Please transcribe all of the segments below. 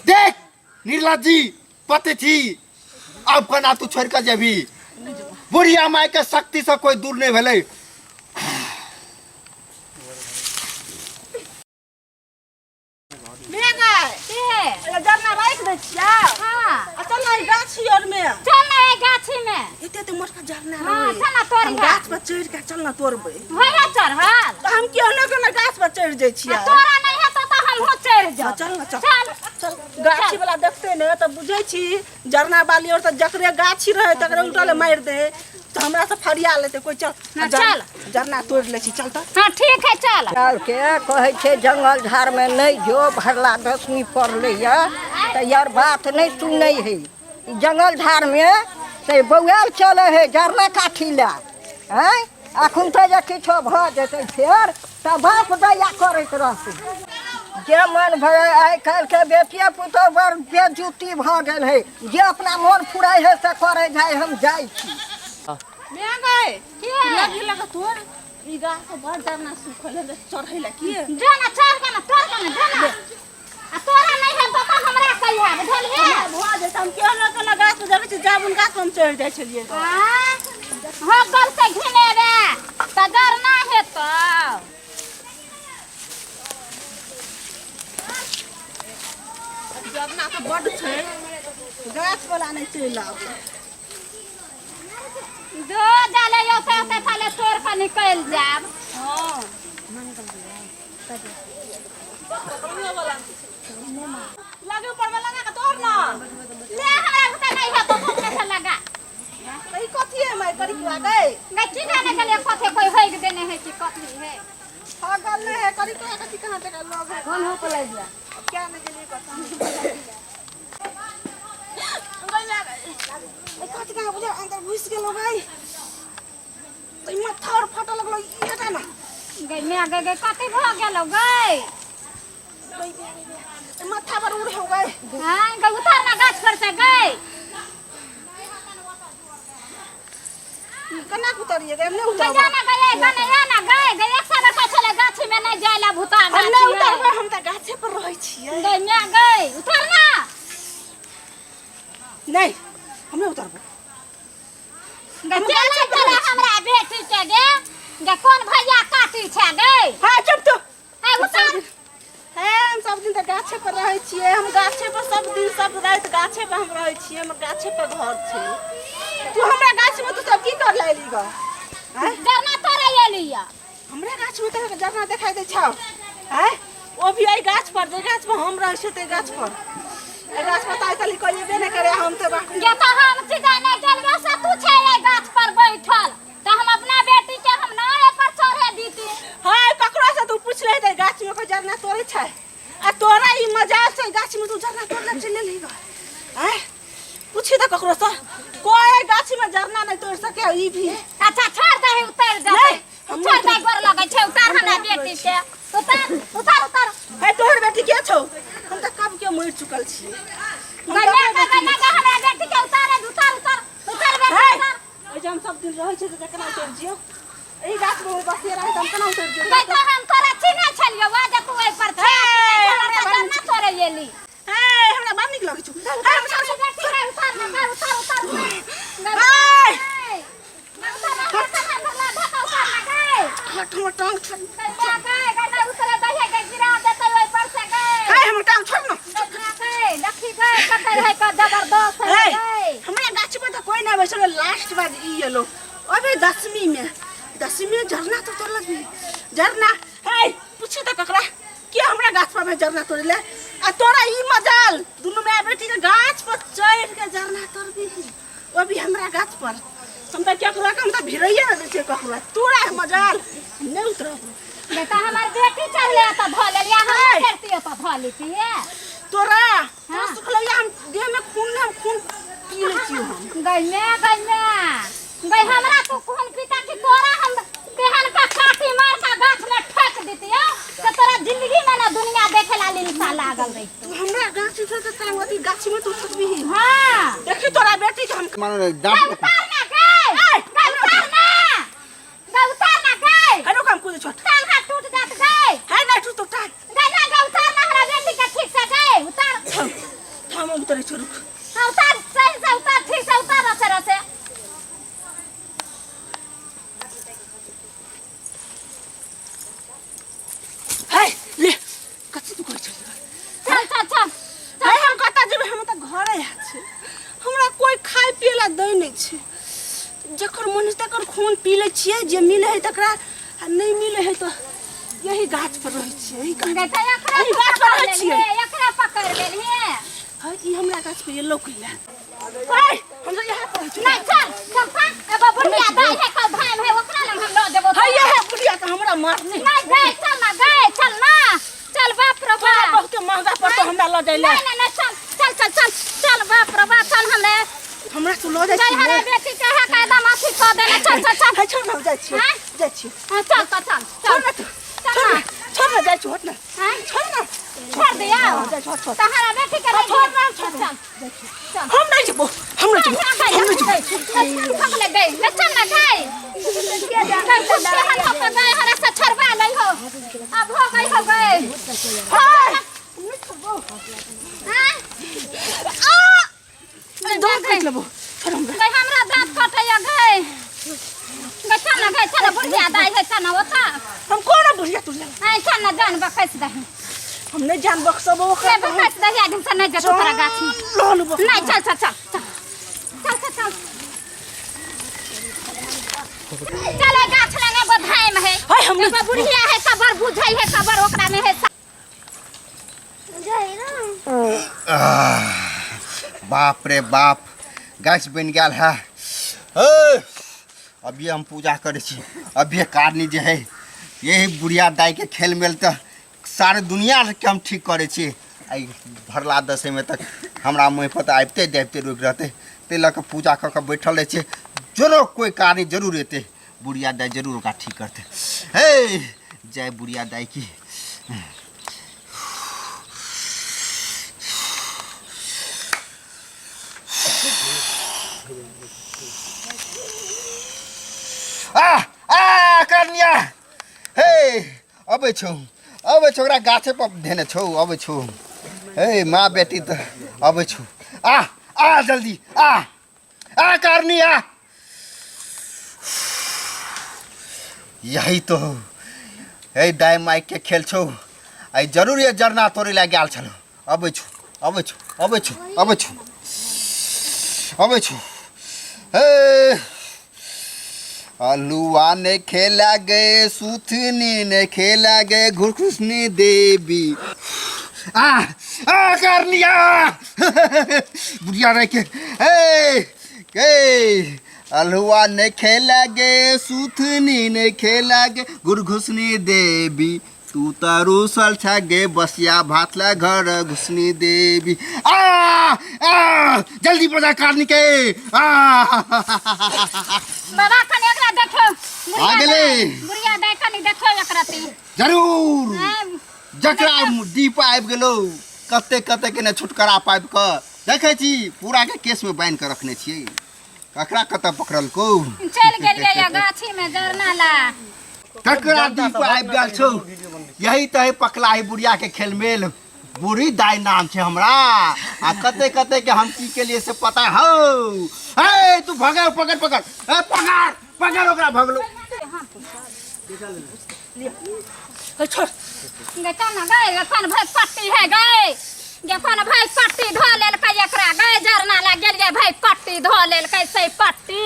देख निर्लज्जी पति थी अब कना तू छोड़ कर जेबी बुढ़िया माई के शक्ति से कोई दूर नहीं भेले जरना राख दे छिया हां चल ना गाछी और में चल ना गाछी में इते मोटका जरना हां चल ना तोड़ गाछ पर चढ़ के चल ना तोड़बे होया चढ़ल तो हम क्यों ना गाछ पर चढ़ जाय छिया तोरा नहीं है तो हम हो चढ़ जा चल ना चल गाछी वाला देखते ने तो बुझै छी जरना वाली और तो जकरे गाछी रहे तकरे उल्टा मार दे तो हमरा से फरिया लेते कोई चल चल जरना तोड़ ले छी चल तो हां ठीक है चल चल के कहे छे जंगल झाड़ में नहीं जो भरला 10वीं पढ़ले या तो यार बात नहीं सुनै है जंगल झाड़ में से बौआल चले है जरना काठी ला हैं अखन तो जे किछो भ जेतै फेर त बाप दया करैत रहतै जे मन भरे आइ काल्हि के बेटिया पुतोह बड़ बेजुती भ गेल है जे अपना मन फुराई है से करे जाय हम जाय छी मैं गए लगी लगा तोड़ ई गाछ पर बड़ जरना सुखल है चढ़ैला की जाना चढ़ के ना तोड़ के ना जाना आ तोरा नहीं है तो हमरा कहिया बुझल है भुआ जे हम केओ ना गाछ पर जाबे छी जाबुन गाछ पर हम चढ़ जाय छलिए हां गल से घिने रे त डरना है तो जरना तो बड़ छै गाछ वाला नहीं चल आउ दो जाले यो से थाले तोड़ के निकल जाब हां लगे ऊपर में लगा के तोड़ ना ले हमरा बुता नहीं है तो फुकने से लगा कई कथी है मैं करी के गए नहीं की जाने के लिए कथे कोई होई देने है कि कथी है पागल नहीं है करी के कथी कहां तक लोग है कौन हो को ले जा क्या नहीं के लिए कथा अंदर में ए कथी का बुझे अंदर घुस गेलो भाई तो माथा और फटा लगलो एटा ना गई मैं गई कथी भ गेलो गई माथा पर उड़ हो गए हां गई उतार ना गाछ पर से गई कना उतरिए गए हमने उतर जाना गई एक साल का चले गाछी में नहीं जायला भूता गाछी हमने उतरबे हम त गाछे पर रहै छियै गई मैं गई उतर ना नहीं हमने उतरबे गई चल हमरा बेटी के गे कौन भैया काटी छै गई हां चुप तो है उतर हम सब दिन त गाछे पर रहै छियै हम गाछे पर सब दिन सब रात गाछे पर हम रहै छियै हमर गाछे पर घर छै तू हमरा गाछ में तू सब की कर लेली ग जरना तोरे एलिया हमरा गाछ में त जरना देखाई दे छौ हैं ओ भी आई गाछ पर जे गाछ पर हम रहै छै ते गाछ पर ए गाछ पर ताई तली कोई बे न करे हम त जे त हम सिधाने गेलबो से तू छै ए गाछ पर बैठल त हम अपना बेटी के हम ना ए पर चढ़े दीती हां ककरो से तू पूछ ले त गाछ में कोई जरना तोड़े छै आ तोरा ई मजाक से गाछ में तू जरना तोड़ले चले ली ग हैं पूछी त ककरो से कोई गाछ में जरना नहीं तोड़ सके ई भी अच्छा छोड़ दे उतर जा छोड़ दे गोर लगे छै उतार हमरा बेटी के उतार है तोहर बेटी के छौ हम त कब के मर चुकल छी गन्ना हमरा बेटी के उतार बेटी उतार ए जे हम सब दिन रहै छै त केना उतर जियो एही गाछ में बसिए रहे त हम केना उतर जियो गई तो हम तोरा चिन्ह छलियो वा जे तू ए पर छै ना तोरे एली हे हमरा बड़ नीक लगै छौ हम सब बेटी है उतार हम टांग छोड़ गई उतरे दहे के गिरा देते ओइ पर से गई हे हम टांग छोड़ ना लखी गई कते है का जबरदस्त है गई हमरा गाछ में त कोई ना बैसल लास्ट बार ई येलो अबे 10वीं में झरना तो तोड़ लगी झरना हे पूछी त ककरा के हमरा गाछ पर में झरना तोड़ ले आ तोरा ई मजाल दुनु में बेटी के गाछ पर चढ़ के झरना तोड़बी ओ भी हमरा गाछ पर हम त क्या करा हम त भिरैया न दे ककरा तोरा मजाल नहीं उतरब बेटा हमार बेटी चढ़ले त ध लेलिया हम करती त ध लेती है तोरा तो सुखलैया हम देह में खून पी ले छी हम गई हमरा तो खून पीता कि तोरा हम केहन का काटी मार का गाछ में ठोक देती है तो तोरा जिंदगी में ना सारा दुनिया देखेला लिलसा लागल रही। तू हमरा गाछी छोड़ के तांगवती गाछी में तू सकबी ही। हां देखी तोरा बेटी के हम मानो गए डांट उतार ना गए हेलो काम कुछ छोड़ टांग हाथ टूट जात गए है ना तू तो टाट गए ना गए उतार ना हमरा बेटी के ठीक से गए उतार थाम उतरे छोड़ हाँ, उतार सही से उतार ठीक से उतार रसे है ले कच्ची तू कोई चल चल है हम कता जेबे हम त घरे आ छे हमरा कोई खाए पिएला दै नै छे जकर मन तकर खून पी ले छिए जे मिले है तकरा आ नहीं मिले है तो यही गाछ पर रह छिए यही गाछ पर रह छिए एकरा पकड़ लेली है ई हमरा गाछ पे ये लौकैला है हम तो यहां पर छी नहीं चल एगो बुढ़िया दाई है कल भाई है ओकरा लंग हम ल देबो है ये बुढ़िया तो हमरा मारने नहीं गए चल ना चल बाप रे बाप बहुत महंगा पर तो हमरा ल जाइला नहीं चल बाप रे बाप चल हमरा तू ल जाई गए हरे बेटी के है कायदा माफी कर देना चल है छोड़ ना जाई छी हां चल छोड़ ना जाई छी हट ना हां छोड़ ना छोड़ दिया छोड़ तहरा बेटी के छोड़ चल हम नहीं जेबो हम नहीं जेबो ले गए ले चल ना गए गए हरे से छरवा लई हो अब हो गए दांत काट लेबो छोड़ गए हमरा दांत कटैया गए चल ना बुढ़िया दाई है चल ना ओता हम कौन बुढ़िया तू ले चल ना जान बकस दही हम नहीं जान बक्सबो ले बकस दही आदमी से नहीं जतो तोरा गाछी लालू बक नहीं चल चले गाछ लगे बधाई में है हाय हम एगो बुढ़िया है कबर बुझाई है कबर ओकरा में है बाप रे बाप गाछ बन गया है अभी हम पूजा करे छी अभी कारनी जे है यही बुढ़िया दाई के खेल मेल तो सारे दुनिया के हम ठीक करे छी आई भरला 10 में तक हमरा मुँह पर आबते देवते रुक रहते ते लऽ के पूजा कऽ के बैठल रहे छी जरूर कोई कारनी जरूर एते बुढ़िया दाई जरूर ओकरा ठीक करते हे जय बुढ़िया दाई की करनिया हे अबे छौ ओकरा गाछे पर धेने छौ अबे छौ हे माँ बेटी तो अबे छौ आ जल्दी आ करनिया यही तो हे दाई माइक के खेल छौ आई जरूर ये जरना तोरे ला गेल छलो अबे छौ हे अलुआ ने खेला गए सूथनी ने खेला गए घुरखुसनी देवी करनिया बुढ़िया रह के अलुआ ने खेला गए सूथनी ने खेला गए घुरघुसनी देवी तू तारू सल छगे बसिया भातला घर घुसनी देवी जल्दी बजा कारनी के बाबा कने एकरा देखो आ गेले बुढ़िया दाई कने देखो एकरा ती जरूर जकरा दीप आबि गेलो कते के ने छुटकारा पाबि क देखे छी पूरा के केस में बांध के रखने छियै ककरा कते पकड़ल को चल गेलिए या गाछी में जरना ला ककरा दीप आबि गेल छौ यही तो है पकला है बुढ़िया के खेल मेल बूढ़ी दाई नाम छे हमरा आ कते के हम की के लिए से पता हो हे तू भगा पकड़ ए पकड़ ओकरा भगलो छोड़ गे चल ना गए अपन भाई पट्टी है गए अपन भाई पट्टी धो लेल के एकरा गए जरना ला गेलिए भाई पट्टी धो लेल के से पट्टी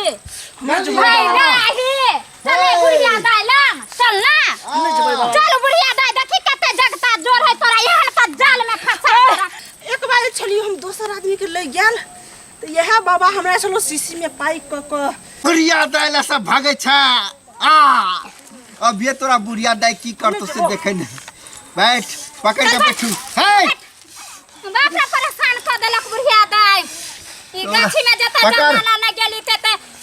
भाई दाई चले बुढ़िया दाई लंग चल ना चल बुढ़िया दाई देखी कते जगता जोर है तोरा यहाँ तक जाल में फंसा एक बार चलियो हम दोसर आदमी के ले गेल तो यह बाबा हमरा चलो शीशी में पाइप क बुढ़िया दाई ला सब भागे छा अब ये तोरा बुढ़िया दाई की करतो से देखे नहीं बैठ पकड़ के बैठू हे बाप रे परेशान कर देलक बुढ़िया दाई ई गाछी में जता जमाना न गेली ते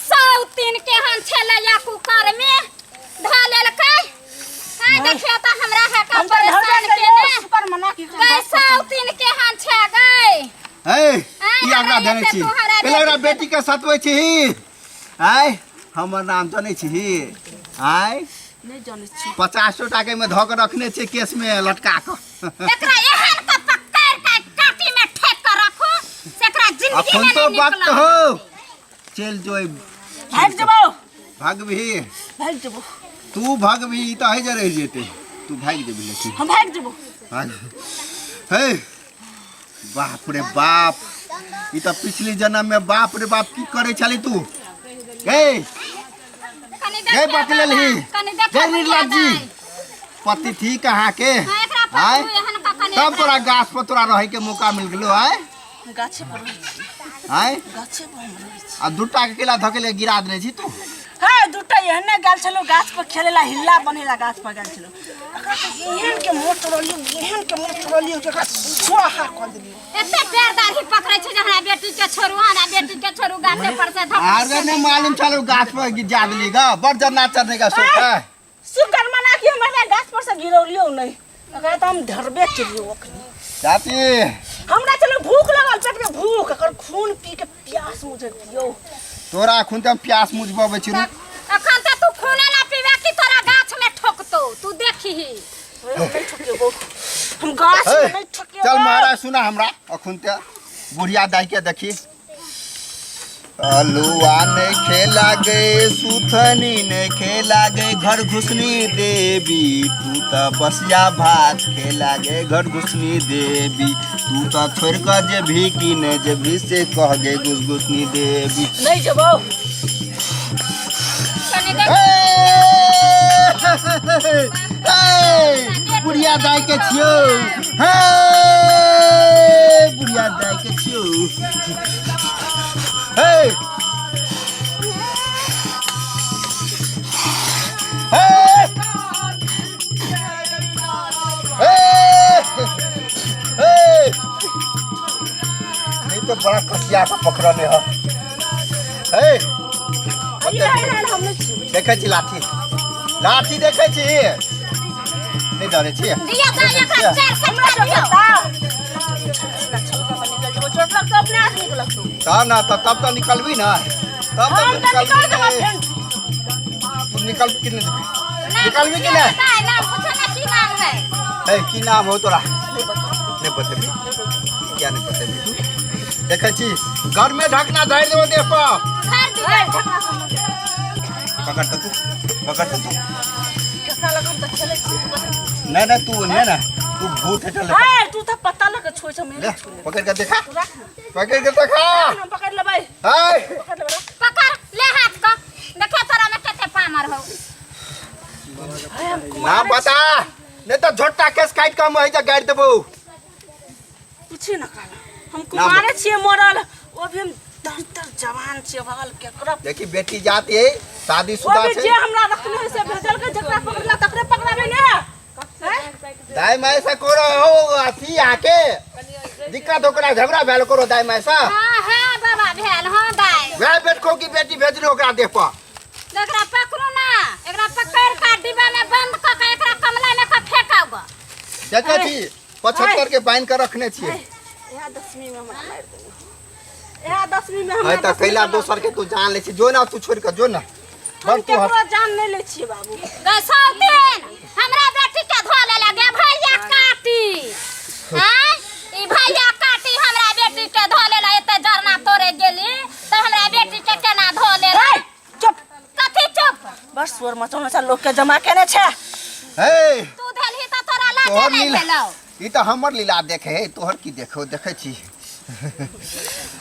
103 के हम छले या कुकर में ढा लेल के देखियो त हमरा है का परेशान के ने जाने छी पहले ओकरा बेटी के सतबै छी आय हमर नाम जाने छी आय नहीं जाने छी 50 टाके में धऽ के रखने छी केस में लटका के एकरा एहन का पकड़ के काटी में ठेक के रखो सेकरा जिंदगी में अखन तो वक्त हो चल जोई भाग जबो भागबी भाग जबो तू भागबी त है जे रह जेते तू भाग जेबी लेकिन हम भाग जबो भाग हे बाप रे बाप ई त पिछली जन्म में बाप रे बाप की करे छली तू हे जय बकलेल ही जय निर्लज जी पति थी कहाँ के आय तब तोरा गाछ पर तोरा रहे के मौका मिल गेलो आय गाछे पर रहै छी आय गाछे पर हम रहै छी आ दूटा के केला धकेले गिरा देने छी तू हाँ दुटा एहने गाल छलो गाछ पर खेलेला हिल्ला बनेला गाछ पर गाल छलो एकरा त एहन के मोटरली एकरा स्वाहा कर दिलियो एते पैरदार ही पकड़ै छै जे हमरा बेटी के छोरू आना बेटी के छोरू गाछे पर से धक आगे ने मालूम चलो गाछ पर गिरा देली गा बड़ जन्ना चढ़ने का शौक है शुक्र मना कि हमरा गाछ पर से गिरौलियो नहीं एकरा त हम धरबे चलियो ओखनी जाती हमरा चलो भूख लगल पेट में भूख एकर खून पी के प्यास मुझे दियो तोरा खून त प्यास मुझबे छी अखन त तू खूने ना पीबे कि तोरा गाछ में ठोकतो तू देखही हम गाछ में नहीं ठोकियो चल महाराज सुना हमरा अखुन ते बुढ़िया दाई के देखी अलुआ ने खेला गए सुथनी ने खेला गए घर घुसनी देवी तू त बसिया भात खेला गए घर घुसनी देवी तू त छोड़ कर जे भी की ने जे भी से कह गए घुसनी देवी नहीं जबो कनी देख बुढ़िया दाई के छियो हे बुढ़िया दाई के छियो हे नहीं तो बड़ा कसिया का पकड़ने है देखे छी लाठी लाठी देखे छी नहीं डरे छी दिया दा एकरा 4 सप्ताह दियो चोट लग तो अपने आदमी को लग तब ना तब तो निकलबी ना तब तो निकलबी तू निकल कितने निकलबी कि नहीं ना पूछो ना की नाम है की नाम हो तोरा नहीं बतेबी क्या नहीं बतेबी तू देखे छी घर में ढकना धर देबो देह पर पकड़ तू कैसा लगा तो चले नहीं तू नहीं ना तू भूत है चल हां तू तो पता लगा छोड़ छ मैं पकड़ के देखा पकड़ के देखा हम पकड़ ले भाई हाय पकड़ ले पकड़ ले हाथ का देखो तोरा में कते पामर हो ना बता नहीं तो झोटा केस काट के हम जा गाड़ देबो पूछे ना हम कुमारे छिए मरल वो भी हम दर जवान छिए भगल केकरा देखी बेटी जाती है शादीशुदा वो भी छे जे हमरा रखने है से भेजल के जकरा पकड़ला तकरे पकड़ाबे ने दाई माई से कोरो हो अथी आके दिक्कत ओकरा झगड़ा भेल करो दाई माई से हां है बाबा भेल हां दाई वह बेट को की बेटी भेजली ओकरा देह पर एकरा पकड़ू ना एकरा पकड़ का डिब्बा में बंद क के एकरा कमला में का फेंकाओ देखे छी 75 के बांध के रखने छिए यहां 10वीं में हमरा मार देबो यहां 10वीं में है त कैला दोसर के तू जान ले छी जो ना तू छोड़ के जो ना हम केकरो जान नहीं ले छिए बाबू गसौतीन हमरा बेटी के धोले लगे भैया काटी हैं ई भैया काटी हमरा बेटी के धोले ल एते जरना तोरे गेली त हमरा बेटी के केना धोले रे चुप कथि चुप बस स्वर मचौना सा लोग के जमा केने छे हे तू धलही त तोरा लागे तोहर नहीं लीला भेलौ ई त हमर लीला देखे है तोहर की देखो देखे छी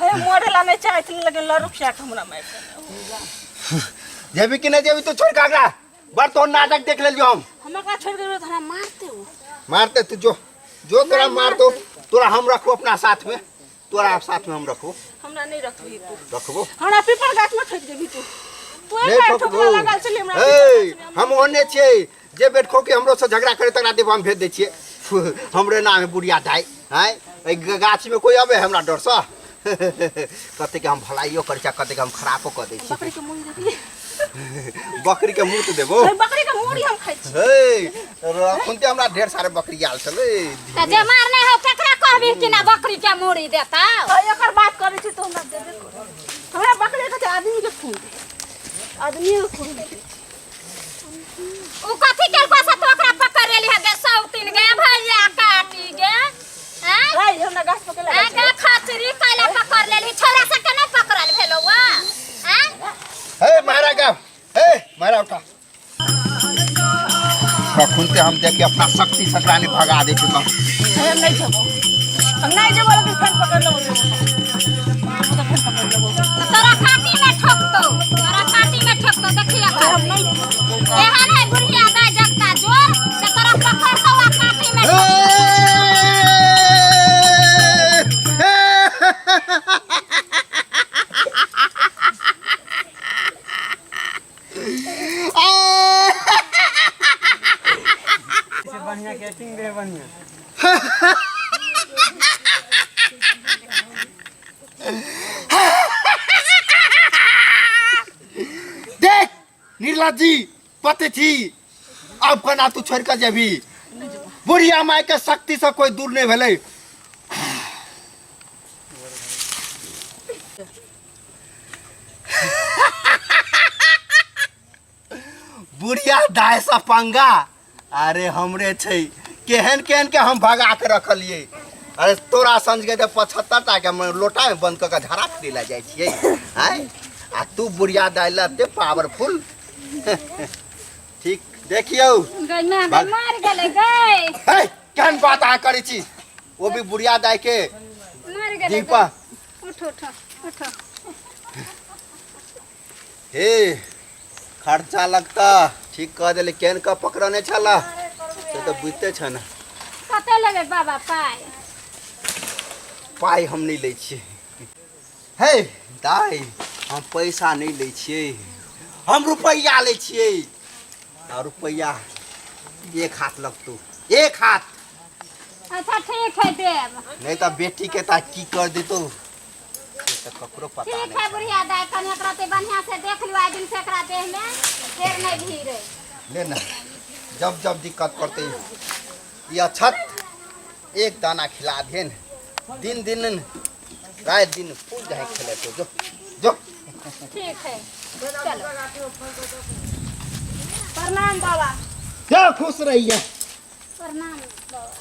हे मोड़ला नहीं चाहती लेकिन लरुक से हमरा मार जेबी कि नहीं जेबी तू छोड़ कागरा बर तो नाटक देख ले हम हमरा छोड़ के हमरा मारते हो मारते तू जो तोरा मार दो तोरा हम रखो अपना साथ में तोरा साथ में हम रखो हमरा नहीं रखबी तू रखबो हमरा पीपल गाछ में ठोक देबी तू तू नहीं एक बार ठोकबो ठोकला लगा चली हमरा ए हम ओने छिए जे बेट खो के हमरो से झगड़ा करे तकरा देब हम भेज दे छिए हमरे नाम है बुढ़िया दाई हैं ए गाछ में कोई आवे हमरा डर सा कते के हम भलाइयो कर छ कते के हम खराबो कर दे छी बकरी के मुंह देबी बकरी के मुंह तो देबो बकरी के मुंह हम खाइ छी हे रखुनते हमरा ढेर सारे बकरी आल छले त जे मारने हो केकरा कहबी कि ना बकरी के मूड़ी देता एकर बात करे छी तो हमरा देबे करो हमरा बकरी के आदमी के खून दे आदमी के खून दे उ कथी के को से तो ओकरा पकड़ लेली है गे सौतीन गे भैया काटी गे हैं भाई हमरा गाछ पकड़ ले आगे खचरी कैला पकड़ लेली छोरा से के नहीं पकड़ल भेलो वा हैं हे मारा गा हे मारा उठा कखुनते हम देख के अपना शक्ति सकरानी भगा दे चुका हम नहीं जबो लेकिन फन पकड़ लो तोरा काटी में ठोकतो देखिए हम नहीं एहन है बुढ़िया दाई जगता जोर से तोरा पकड़तो आ काटी में बढ़िया कैटिंग दे बढ़िया देख निर्लज्जी पते थी अब कना तू छोड़ कर जेबी बुढ़िया माई के शक्ति से कोई दूर नहीं भेले बुढ़िया दाय सा पंगा अरे हमरे छै केहन केहन के हम भगा के रखलिए अरे तोरा समझ के 75 टा के लोटा में बंद कर झड़ा पी ला जाय छिए हैं आ तू बुढ़िया दाय लते पावरफुल ठीक देखियो गन्ना मार गेले गए हे केहन बात आ करै छी वो भी बुढ़िया दाय के मार गेले दीपा उठ हे खर्चा लगता ठीक कह देले केहन का पकड़ने छला से तो बुझते छ ना कते लेबे बाबा पाई पाई हम नहीं ले छिए हे दाई हम पैसा नहीं ले छिए हम रुपया ले छिए और रुपया एक हाथ लगतौ एक हाथ अच्छा ठीक है देव नहीं तो बेटी के ता की कर देतो तो ककरो पता नहीं ठीक है बुढ़िया दाई कने एकरा ते बढ़िया से देख लियो आई दिन से एकरा देह में देर नहीं भीड़ ले ना जब जब दिक्कत पड़ते ये छत एक दाना खिला देन दिन दिन रात दिन फूल जाए खेले तो जो जो ठीक है चलो प्रणाम बाबा क्या खुश रहिए प्रणाम बाबा